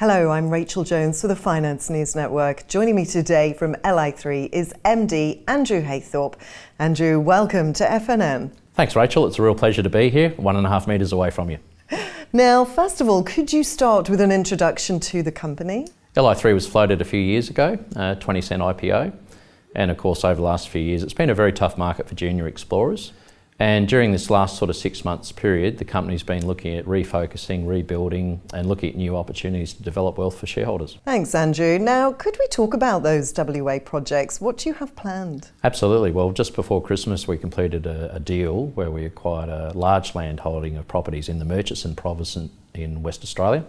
Hello, I'm Rachel Jones for the Finance News Network. Joining me today from LI3 is MD Andrew Haythorpe. Andrew, welcome to FNN. Thanks, Rachel. It's a real pleasure to be here, 1.5 metres away from you. Now, first of all, could you start with an introduction to the company? LI3 was floated a few years ago, 20-cent IPO. And of course, over the last few years, it's been a very tough market for junior explorers. And during this last sort of 6 months period, the company's been looking at refocusing, rebuilding, and looking at new opportunities to develop wealth for shareholders. Thanks, Andrew. Now, could we talk about those WA projects? What do you have planned? Absolutely. Well, just before Christmas, we completed a deal where we acquired a large land holding of properties in the Murchison province in West Australia.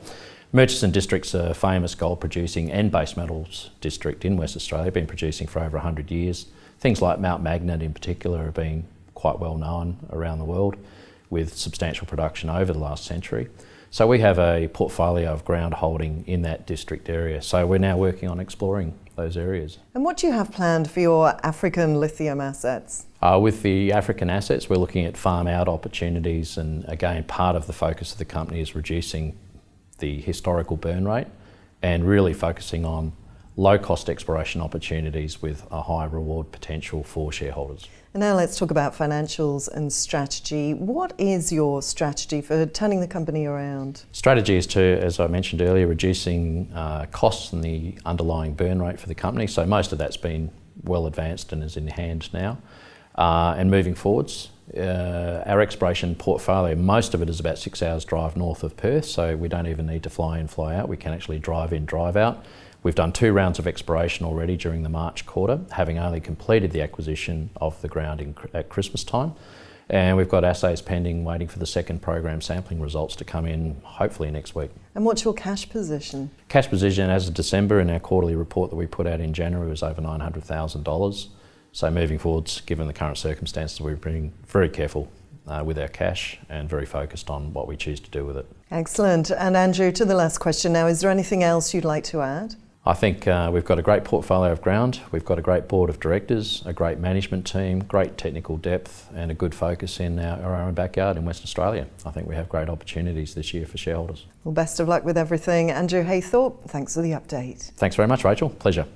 Murchison District's a famous gold producing and base metals district in West Australia, been producing for over 100 years. Things like Mount Magnet in particular have been quite well known around the world, with substantial production over the last century. So we have a portfolio of ground holding in that district area. So we're now working on exploring those areas. And what do you have planned for your African lithium assets? With the African assets, we're looking at farm out opportunities, and again, part of the focus of the company is reducing the historical burn rate and really focusing on low-cost exploration opportunities with a high reward potential for shareholders. And now let's talk about financials and strategy. What is your strategy for turning the company around? Strategy is to, as I mentioned earlier, reducing costs and the underlying burn rate for the company. So most of that's been well advanced and is in hand now. And moving forwards, our exploration portfolio, most of it is about 6 hours drive north of Perth, so we don't even need to fly in, fly out. We can actually drive in, drive out. We've done 2 rounds of exploration already during the March quarter, having only completed the acquisition of the ground at Christmas time. And we've got assays pending, waiting for the second program sampling results to come in, hopefully next week. And what's your cash position? Cash position as of December in our quarterly report that we put out in January was over $900,000. So moving forwards, given the current circumstances, we're being very careful with our cash and very focused on what we choose to do with it. Excellent. And Andrew, to the last question now, is there anything else you'd like to add? I think we've got a great portfolio of ground, we've got a great board of directors, a great management team, great technical depth and a good focus in our own backyard in West Australia. I think we have great opportunities this year for shareholders. Well, best of luck with everything. Andrew Haythorpe, thanks for the update. Thanks very much, Rachel. Pleasure.